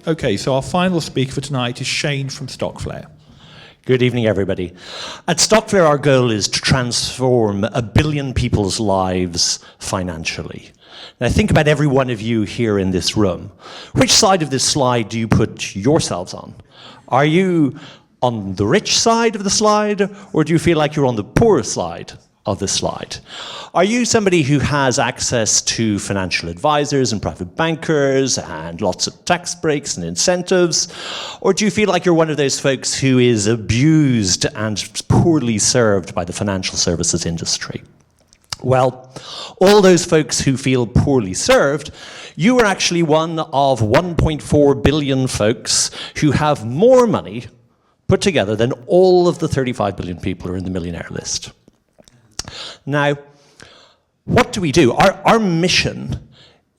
Okay, so our final speaker for tonight is Shane from Stockflare. Good evening, everybody. At Stockflare, our goal is to transform 1 billion people's lives financially. Now, think about every one of you here in this room. Which side of this slide do you put yourselves on? Are you on the rich side of the slide, or do you feel like you're on the poor side of the slide? Are you somebody who has access to financial advisors and private bankers and lots of tax breaks and incentives? Or do you feel like you're one of those folks who is abused and poorly served by the financial services industry? Well, all those folks who feel poorly served, you are actually one of 1.4 billion folks who have more money put together than all of the 35 billion people who are in the millionaire list. Now, what do we do? Our mission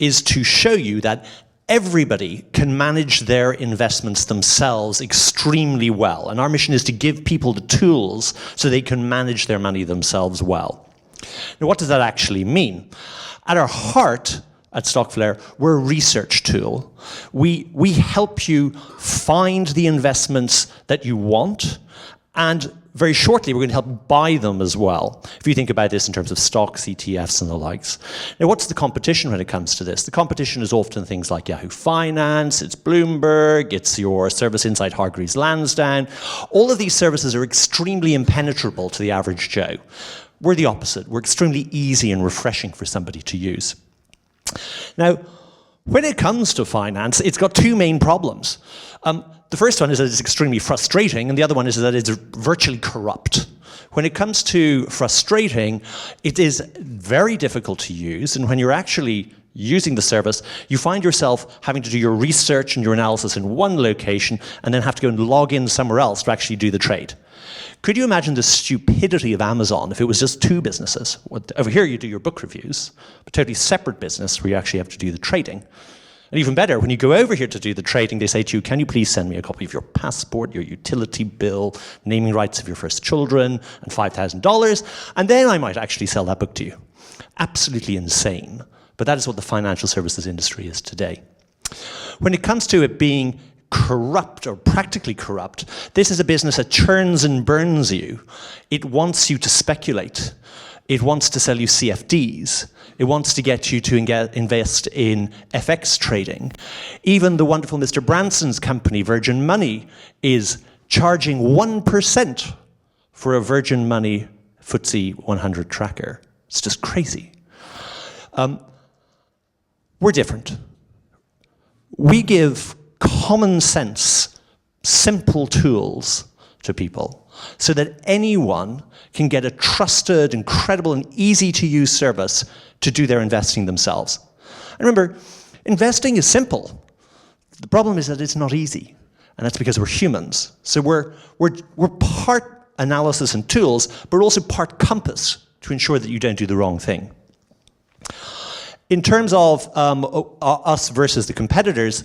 is to show you that everybody can manage their investments themselves extremely well. And our mission is to give people the tools so they can manage their money themselves well. Now, what does that actually mean? At our heart, at Stockflare, we're a research tool. We help you find the investments that you want, and very shortly, we're going to help buy them as well, if you think about this in terms of stocks, ETFs, and the likes. Now, what's the competition when it comes to this? The competition is often things like Yahoo Finance, it's Bloomberg, it's your service inside Hargreaves Lansdown. All of these services are extremely impenetrable to the average Joe. We're the opposite. We're extremely easy and refreshing for somebody to use. Now, when it comes to finance, it's got two main problems. The first one is that it's extremely frustrating, and the other one is that it's virtually corrupt. When it comes to frustrating, it is very difficult to use, and when you're actually using the service, you find yourself having to do your research and your analysis in one location and then have to go and log in somewhere else to actually do the trade. Could you imagine the stupidity of Amazon if it was just two businesses? Over here you do your book reviews, but totally separate business where you actually have to do the trading. And even better, when you go over here to do the trading, they say to you, can you please send me a copy of your passport, your utility bill, naming rights of your first children, and $5,000, and then I might actually sell that book to you. Absolutely insane. But that is what the financial services industry is today. When it comes to it being corrupt or practically corrupt, this is a business that churns and burns you. It wants you to speculate. It wants to sell you CFDs. It wants to get you to invest in FX trading. Even the wonderful Mr. Branson's company, Virgin Money, is charging 1% for a Virgin Money FTSE 100 tracker. It's just crazy. We're different. We give common sense, simple tools to people so that anyone can get a trusted, incredible, and easy-to-use service to do their investing themselves. And remember, investing is simple. The problem is that it's not easy, and that's because we're humans. So we're part analysis and tools, but also part compass to ensure that you don't do the wrong thing. In terms of us versus the competitors,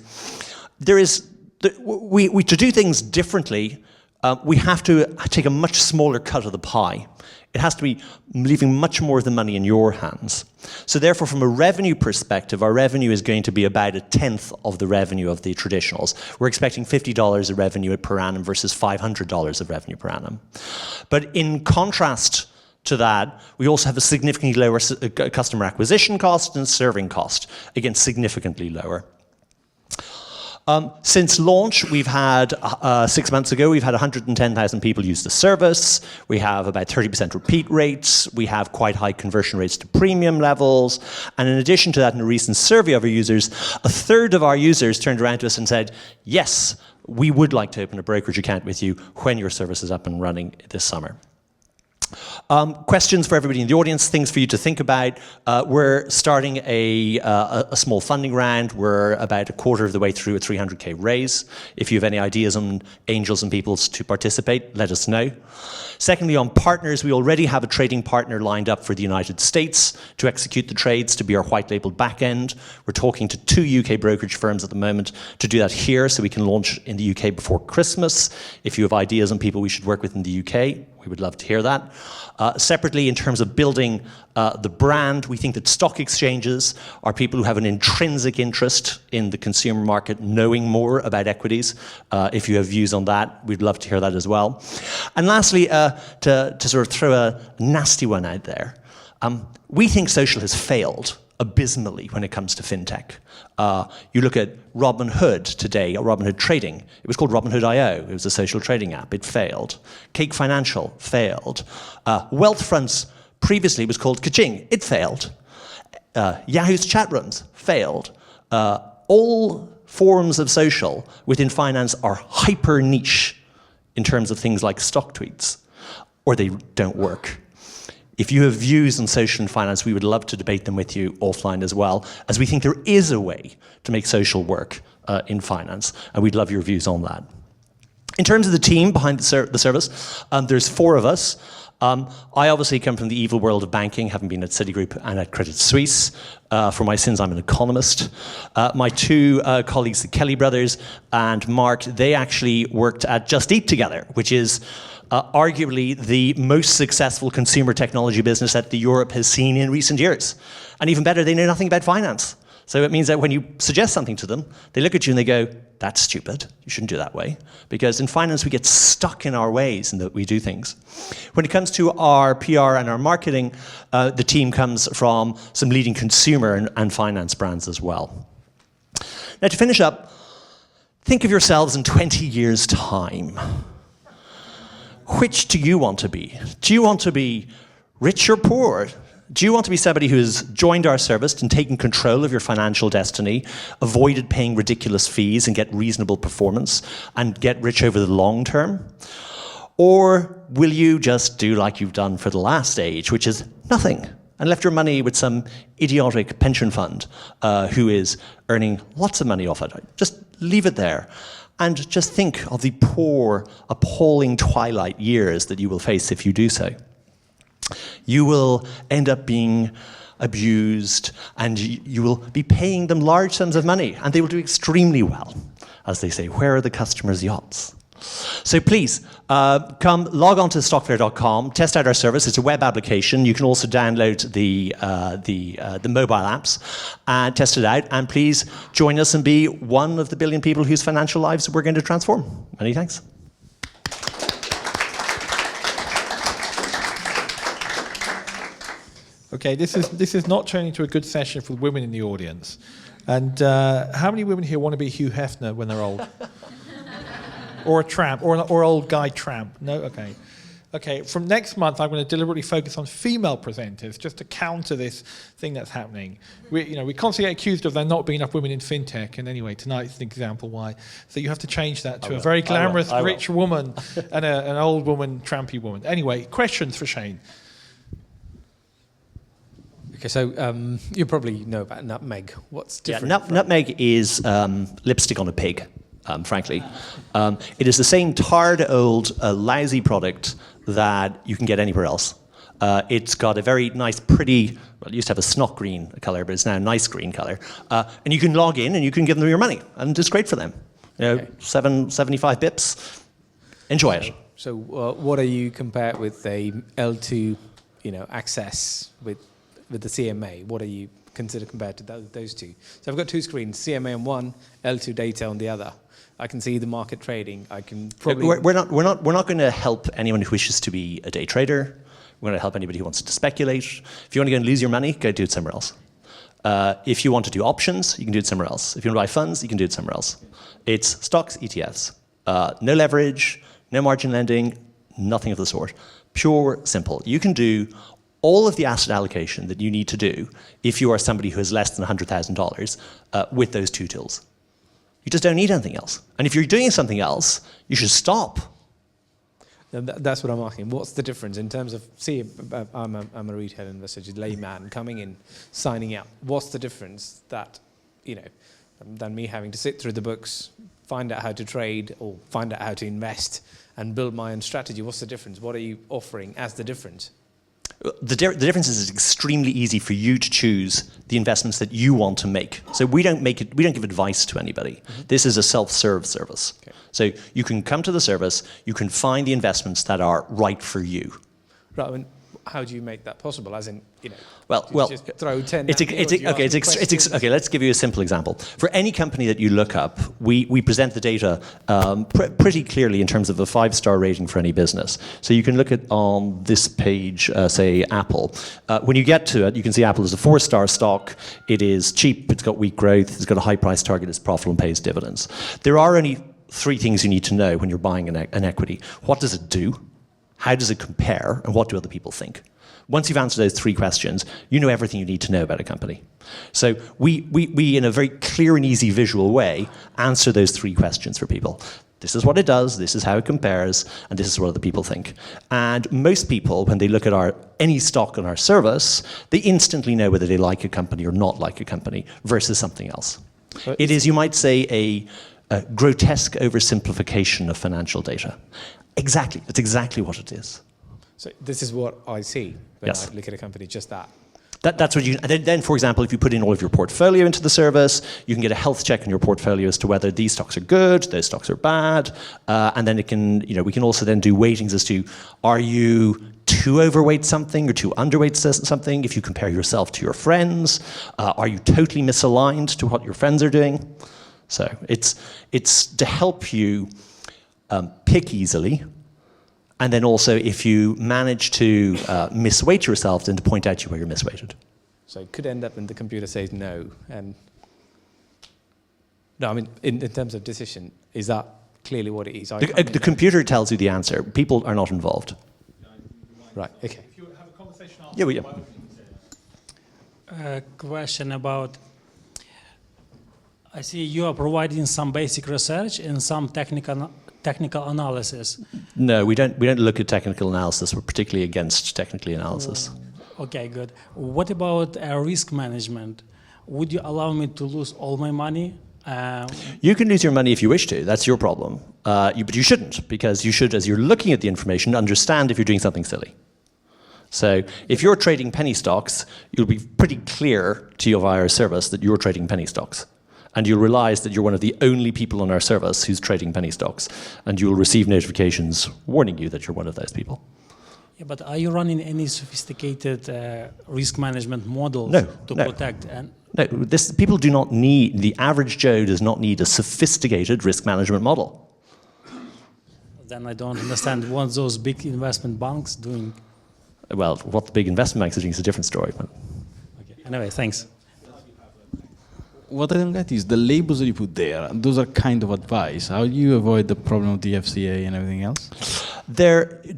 to do things differently, we have to take a much smaller cut of the pie. It has to be leaving much more of the money in your hands. So therefore, from a revenue perspective, our revenue is going to be about 1/10 of the revenue of the traditionals. We're expecting $50 of revenue per annum versus $500 of revenue per annum. But in contrast to that, we also have a significantly lower customer acquisition cost and serving cost. Again, significantly lower. Since launch, we've had, 6 months ago, we've had 110,000 people use the service. We have about 30% repeat rates. We have quite high conversion rates to premium levels. And in addition to that, in a recent survey of our users, 1/3 of our users turned around to us and said, yes, we would like to open a brokerage account with you when your service is up and running this summer. Questions for everybody in the audience, things for you to think about. We're starting a small funding round. We're about 1/4 of the way through a 300K raise. If you have any ideas on angels and peoples to participate, let us know. Secondly, on partners, we already have a trading partner lined up for the United States to execute the trades, to be our white-labeled back-end. We're talking to 2 UK brokerage firms at the moment to do that here so we can launch in the UK before Christmas. If you have ideas on people we should work with in the UK, we would love to hear that. Separately, in terms of building the brand, we think that stock exchanges are people who have an intrinsic interest in the consumer market, knowing more about equities. If you have views on that, we'd love to hear that as well. And lastly, to sort of throw a nasty one out there, we think social has failed abysmally when it comes to fintech. You look at Robinhood today, or Robinhood Trading. It was called Robinhood.io. It was a social trading app. It failed. Cake Financial failed. Wealthfront previously was called Kaching. It failed. Yahoo's chat rooms failed. All forms of social within finance are hyper niche in terms of things like stock tweets, or they don't work. If you have views on social and finance, we would love to debate them with you offline as well, as we think there is a way to make social work in finance, and we'd love your views on that. In terms of the team behind the service, there's 4 of us. I obviously come from the evil world of banking, having been at Citigroup and at Credit Suisse. For my sins, I'm an economist. My 2 colleagues, the Kelly brothers and Mark, they actually worked at Just Eat together, which is arguably the most successful consumer technology business that Europe has seen in recent years. And even better, they know nothing about finance. So it means that when you suggest something to them, they look at you and they go, that's stupid, you shouldn't do that way. Because in finance, we get stuck in our ways and that we do things. When it comes to our PR and our marketing, the team comes from some leading consumer and finance brands as well. Now to finish up, think of yourselves in 20 years' time. Which do you want to be? Do you want to be rich or poor? Do you want to be somebody who has joined our service and taken control of your financial destiny, avoided paying ridiculous fees and get reasonable performance, and get rich over the long term? Or will you just do like you've done for the last age, which is nothing, and left your money with some idiotic pension fund who is earning lots of money off it? Just leave it there. And just think of the poor, appalling twilight years that you will face if you do so. You will end up being abused, and you will be paying them large sums of money, and they will do extremely well. As they say, where are the customers' yachts? So please, come log on to stockflare.com, test out our service. It's a web application. You can also download the mobile apps and test it out. And please join us and be one of the billion people whose financial lives we're going to transform. Many thanks. Okay, this is not turning into a good session for women in the audience. And how many women here want to be Hugh Hefner when they're old? Or a tramp, or old guy tramp. No? Okay. Okay, from next month, I'm going to deliberately focus on female presenters just to counter this thing that's happening. We constantly get accused of there not being enough women in fintech, and anyway, tonight's an example why. So you have to change that to a very glamorous, rich woman and an old woman, trampy woman. Anyway, questions for Shane? Okay, so you probably know about Nutmeg. What's different? Yeah, Nutmeg is lipstick on a pig. Frankly. It is the same tarred old lousy product that you can get anywhere else. It's got a very nice, pretty, well, it used to have a snot green colour, but it's now a nice green colour. And you can log in and you can give them your money, and it's great for them. You know, 75 bips. Enjoy it. So what do you compare with a L2, access with the CMA? What do you consider compared to those two? So I've got 2 screens, CMA on one, L2 data on the other. I can see the market trading. I can probably... We're not going to help anyone who wishes to be a day trader. We're going to help anybody who wants to speculate. If you want to go and lose your money, go do it somewhere else. If you want to do options, you can do it somewhere else. If you want to buy funds, you can do it somewhere else. It's stocks, ETFs. No leverage, no margin lending, nothing of the sort. Pure, simple. You can do all of the asset allocation that you need to do if you are somebody who has less than $100,000 with those 2 tools. You just don't need anything else. And if you're doing something else, you should stop. That's what I'm asking. What's the difference in terms of, I'm a retail investor, just layman, coming in, signing up. What's the difference that, than me having to sit through the books, find out how to trade or find out how to invest and build my own strategy? What's the difference? What are you offering as the difference? The difference is it's extremely easy for you to choose the investments that you want to make. So we don't give advice to anybody. Mm-hmm. This is a self-serve service. Okay. So you can come to the service, you can find the investments that are right for you. Right. how do you make that possible? As in, Well, do you just throw 10. Okay, let's give you a simple example. For any company that you look up, we present the data pretty clearly in terms of a 5-star rating for any business. So you can look at on this page, say Apple. When you get to it, you can see Apple is a 4-star stock. It is cheap. It's got weak growth. It's got a high price target. It's profitable and pays dividends. There are only 3 things you need to know when you're buying an equity. What does it do? How does it compare? And what do other people think? Once you've answered those 3 questions, you know everything you need to know about a company. So we in a very clear and easy visual way, answer those 3 questions for people. This is what it does, this is how it compares, and this is what other people think. And most people, when they look at any stock on our service, they instantly know whether they like a company or not like a company versus something else. It is, you might say, a grotesque oversimplification of financial data. Exactly, that's exactly what it is. So this is what I see when I look at a company, just that. That's what you. And then, for example, if you put in all of your portfolio into the service, you can get a health check in your portfolio as to whether these stocks are good, those stocks are bad, and then we can also then do weightings as to, are you too overweight something or too underweight something? If you compare yourself to your friends, are you totally misaligned to what your friends are doing? So it's to help you pick easily. And then also, if you manage to misweight yourself, then to point out to you where you're misweighted. So it could end up when the computer says no. And no, I mean, in terms of decision, is that clearly what it is? The computer tells you the answer. People are not involved. Right, okay. If you have a conversation after, question about, I see you are providing some basic research and some technical analysis. No, we don't look at technical analysis. We're particularly against technical analysis. Okay, good. What about risk management? Would you allow me to lose all my money? You can lose your money if you wish to. That's your problem. But you shouldn't, because you should, as you're looking at the information, understand if you're doing something silly. So if you're trading penny stocks, you'll be pretty clear to your via service that you're trading penny stocks. And you'll realize that you're one of the only people on our service who's trading penny stocks. And you'll receive notifications warning you that you're one of those people. Yeah, but are you running any sophisticated risk management models to protect? No, people do not need, the average Joe does not need a sophisticated risk management model. Then I don't understand what those big investment banks doing. Well, what the big investment banks are doing is a different story. But. Okay. Anyway, thanks. What I don't get is the labels that you put there. Those are kind of advice. How do you avoid the problem of the FCA and everything else?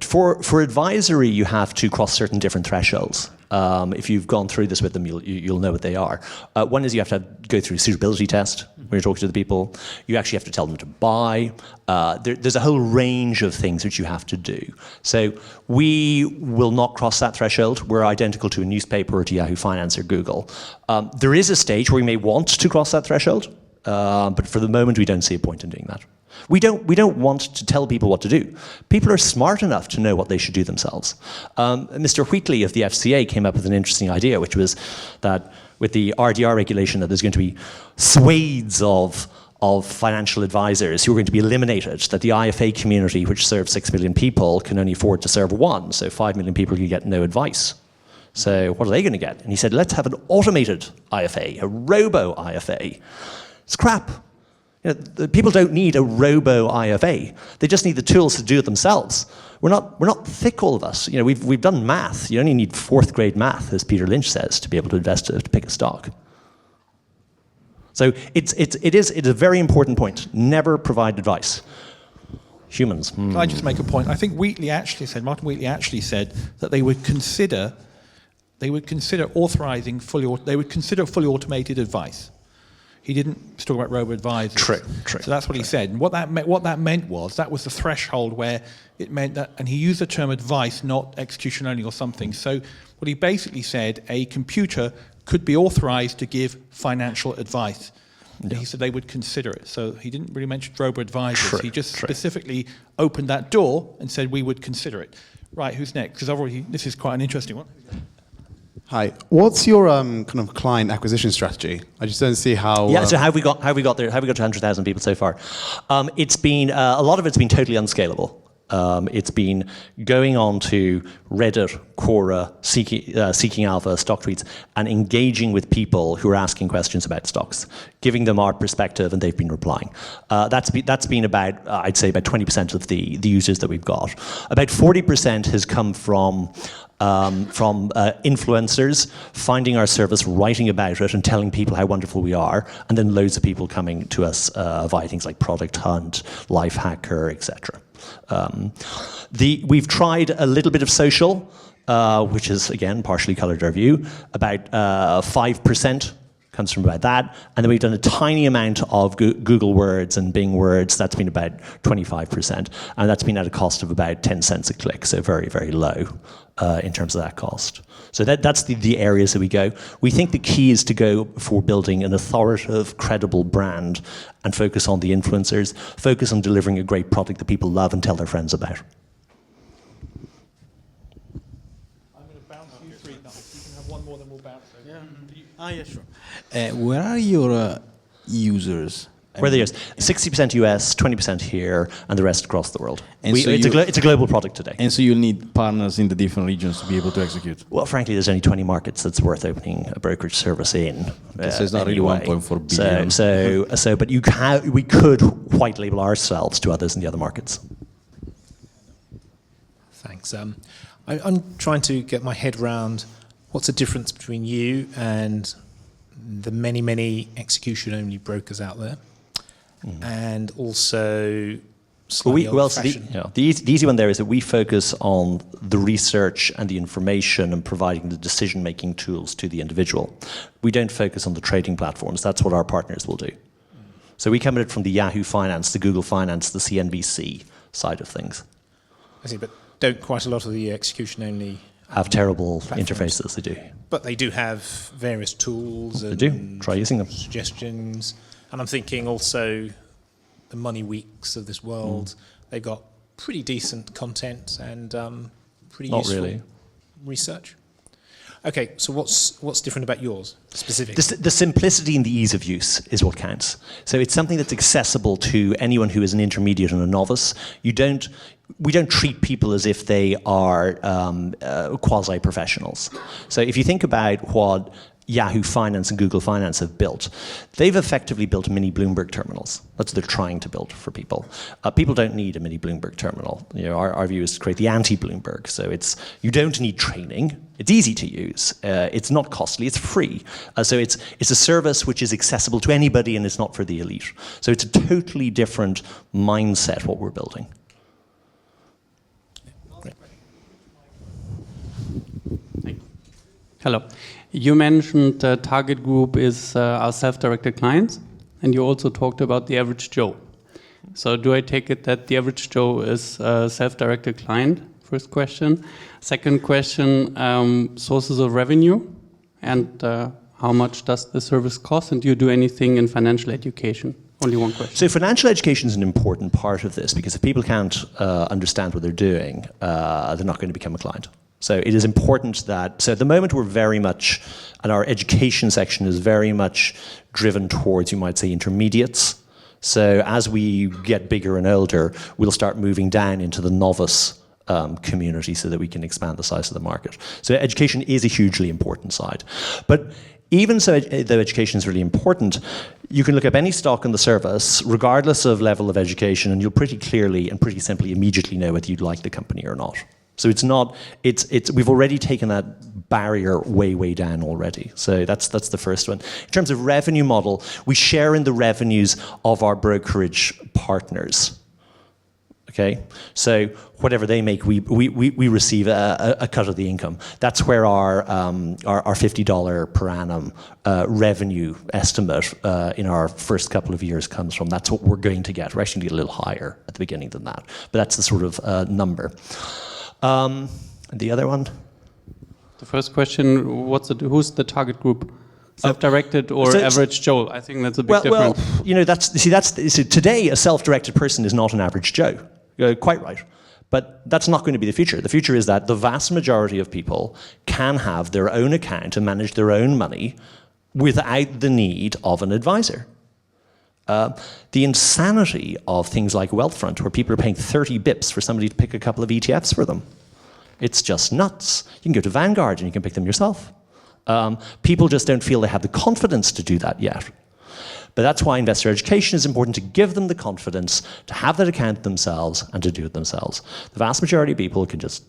For advisory, you have to cross certain different thresholds. If you've gone through this with them, you'll know what they are. One is you have to go through a suitability test when you're talking to the people. You actually have to tell them to buy. There's a whole range of things which you have to do. So we will not cross that threshold. We're identical to a newspaper or to Yahoo Finance or Google. There is a stage where we may want to cross that threshold, but for the moment we don't see a point in doing that. We don't want to tell people what to do. People are smart enough to know what they should do themselves. Mr. Wheatley of the FCA came up with an interesting idea, which was that with the RDR regulation, that there's going to be swathes of financial advisors who are going to be eliminated, that the IFA community, which serves 6 million people, can only afford to serve one, so 5 million people can get no advice. So what are they going to get? And he said, let's have an automated IFA, a robo-IFA. It's crap. You know, the people don't need a robo-IFA. They just need the tools to do it themselves. We're not thick, all of us. You know, we've done math. You only need 4th grade math, as Peter Lynch says, to be able to invest, to pick a stock. So it's a very important point. Never provide advice. Humans. Can I just make a point? I think Martin Wheatley actually said that they would consider authorizing fully automated advice. He didn't talk about robo-advisors. True. So that's what he said. And what that meant was that was the threshold where it meant that, and he used the term advice, not execution only or something. So what he basically said, a computer could be authorized to give financial advice. Yeah. He said they would consider it. So he didn't really mention robo-advisors. He just specifically opened that door and said we would consider it. Right, who's next? Because this is quite an interesting one. Hi. What's your kind of client acquisition strategy? I just don't see how. Yeah. So how have we got there? How have we got to 100,000 people so far? It's been a lot of it's been totally unscalable. It's been going on to Reddit, Quora, Seeking Alpha, Stock Tweets, and engaging with people who are asking questions about stocks, giving them our perspective, and they've been replying. That's been about, I'd say, about 20% of the users that we've got. About 40% has come from influencers finding our service, writing about it, and telling people how wonderful we are, and then loads of people coming to us via things like Product Hunt, Lifehacker, etc. We've tried a little bit of social, which is, again, partially coloured our view. About 5% comes from about that. And then we've done a tiny amount of Google Words and Bing Words. That's been about 25%. And that's been at a cost of about 10 cents a click, so very, very low in terms of that cost. So that's the areas that we go. We think the key is to go for building an authoritative, credible brand and focus on the influencers, focus on delivering a great product that people love and tell their friends about. I'm going to bounce you three guys. You can have one more, then we'll bounce. Yeah, sure. Where are your users? Where they use 60% US, 20% here, and the rest across the world. And so it's a global product today. And so you'll need partners in the different regions to be able to execute. Well, frankly, there's only 20 markets that's worth opening a brokerage service in. So it's not really anyway. 1.4 billion. But we could white label ourselves to others in the other markets. Thanks. I'm trying to get my head around what's the difference between you and the many, many execution-only brokers out there, and also slightly old-fashioned. The easy one there is that we focus on the research and the information and providing the decision-making tools to the individual. We don't focus on the trading platforms. That's what our partners will do. So we come at it from the Yahoo Finance, the Google Finance, the CNBC side of things. I see, but don't quite a lot of the execution-only have terrible platforms. Interfaces, they do. But they do have various tools and They do. Try using them. Suggestions. And I'm thinking also the Money Weeks of this world, they've got pretty decent content and pretty Not useful really. research. Okay, so what's different about yours specifically? The simplicity and the ease of use is what counts. So it's something that's accessible to anyone who is an intermediate and a novice. We don't treat people as if they are quasi-professionals. So if you think about what Yahoo Finance and Google Finance have built, they've effectively built mini Bloomberg terminals. That's what they're trying to build for people. People don't need a mini Bloomberg terminal. Our view is to create the anti-Bloomberg. So you don't need training. It's easy to use. It's not costly. It's free. So it's a service which is accessible to anybody, and it's not for the elite. So it's a totally different mindset what we're building. Hello. You mentioned the target group is our self-directed clients, and you also talked about the average Joe. So do I take it that the average Joe is a self-directed client? First question. Second question, sources of revenue, and how much does the service cost, and do you do anything in financial education? Only one question. So financial education is an important part of this, because if people can't understand what they're doing, they're not going to become a client. So it is important that, so at the moment we're very much, and our education section is very much driven towards, you might say, intermediates. So as we get bigger and older, we'll start moving down into the novice community so that we can expand the size of the market. So education is a hugely important side. But even so, though education is really important, you can look up any stock in the service, regardless of level of education, and you'll pretty clearly and pretty simply immediately know whether you'd like the company or not. So we've already taken that barrier way down already. So that's the first one. In terms of revenue model, we share in the revenues of our brokerage partners. Okay, so whatever they make, we receive a cut of the income. That's where our $50 per annum revenue estimate in our first couple of years comes from. That's what we're going to get. We're actually going to get a little higher at the beginning than that, but that's the sort of number. The other one? The first question, who's the target group? Self-directed or average Joe? I think that's a big difference. Well, today a self-directed person is not an average Joe. You're quite right. But that's not going to be the future. The future is that the vast majority of people can have their own account and manage their own money without the need of an advisor. The insanity of things like Wealthfront, where people are paying 30 bips for somebody to pick a couple of ETFs for them. It's just nuts. You can go to Vanguard and you can pick them yourself. People just don't feel they have the confidence to do that yet. But that's why investor education is important, to give them the confidence to have that account themselves and to do it themselves. The vast majority of people can just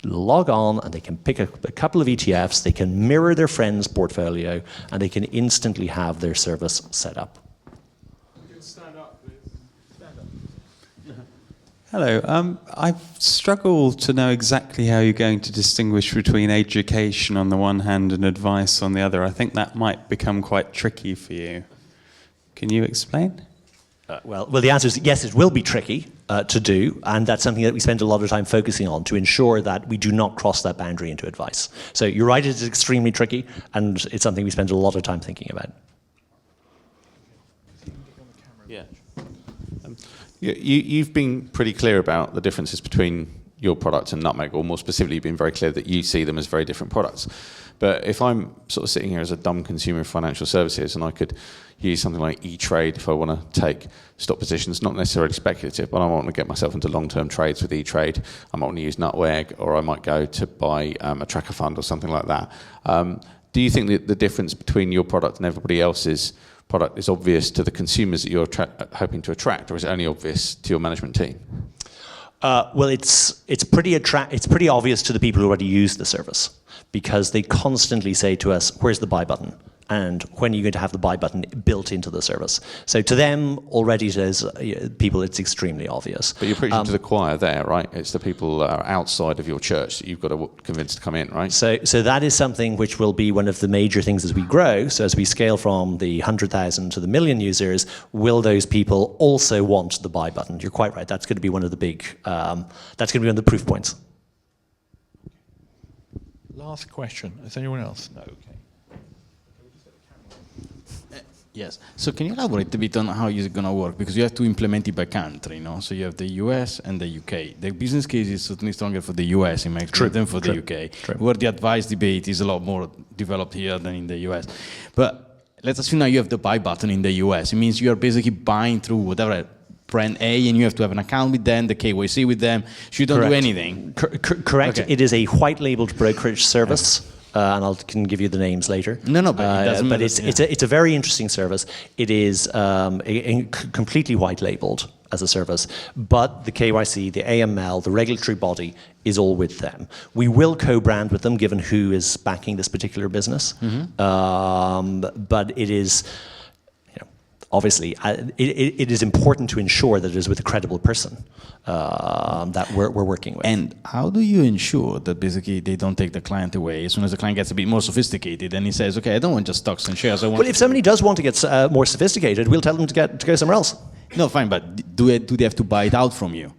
log on and they can pick a couple of ETFs, they can mirror their friend's portfolio, and they can instantly have their service set up. Stand up, please. Stand up. Hello. I struggle to know exactly how you're going to distinguish between education on the one hand and advice on the other. I think that might become quite tricky for you. Can you explain? Well, the answer is yes, it will be tricky to do, and that's something that we spend a lot of time focusing on to ensure that we do not cross that boundary into advice. So you're right, it's extremely tricky, and it's something we spend a lot of time thinking about. Yeah. You've been pretty clear about the differences between your product and Nutmeg, or more specifically, you've been very clear that you see them as very different products. But if I'm sort of sitting here as a dumb consumer of financial services and I could use something like E-Trade if I want to take stock positions, not necessarily speculative, but I want to get myself into long-term trades with E-Trade, I might want to use Nutmeg, or I might go to buy a tracker fund or something like that. Do you think that the difference between your product and everybody else's product is obvious to the consumers that you're hoping to attract, or is it only obvious to your management team? Well, it's pretty obvious to the people who already use the service, because they constantly say to us, where's the buy button? And when are you going to have the buy button built into the service? So to them, already people, it's extremely obvious. But you're preaching to the choir there, right? It's the people that are outside of your church that you've got to convince to come in, right? So that is something which will be one of the major things as we grow. So as we scale from the 100,000 to the million users, will those people also want the buy button? You're quite right. That's going to be one of the big, that's going to be one of the proof points. Last question. Is anyone else? No. Okay. Yes. So can you elaborate a bit on how is it going to work? Because you have to implement it by country, no? So you have the US and the UK. The business case is certainly stronger for the US in my experience than for the UK, where the advice debate is a lot more developed here than in the US. But let's assume now you have the buy button in the US. It means you are basically buying through whatever brand A, and you have to have an account with them, the KYC with them. So you don't do anything. Correct. Okay. It is a white-labeled brokerage service. Okay. And I can give you the names later. No, but it doesn't matter. But it's a very interesting service. It is completely white-labeled as a service, but the KYC, the AML, the regulatory body is all with them. We will co-brand with them, given who is backing this particular business. Mm-hmm. But it is, obviously, it is important to ensure that it is with a credible person that we're working with. And how do you ensure that basically they don't take the client away as soon as the client gets a bit more sophisticated and he says, okay, I don't want just stocks and shares. Well, if somebody does want to get more sophisticated, we'll tell them to go somewhere else. No, fine, but do they have to buy it out from you?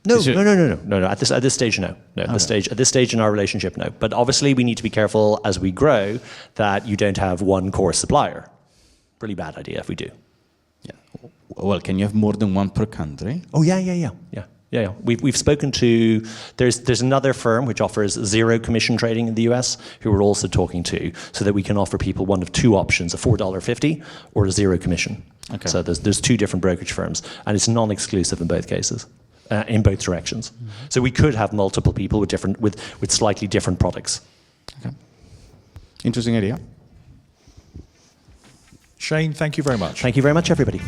No. At this stage, no. Okay. At this stage in our relationship, no. But obviously, we need to be careful as we grow that you don't have one core supplier. Really bad idea if we do. Yeah. Well, can you have more than one per country? Oh, yeah. We've spoken to, there's another firm which offers zero commission trading in the US who we're also talking to, so that we can offer people one of two options, a $4.50 or a zero commission. Okay. So there's two different brokerage firms, and it's non-exclusive in both cases, in both directions. Mm-hmm. So we could have multiple people with slightly different products. Okay. Interesting idea. Shane, thank you very much. Thank you very much, everybody.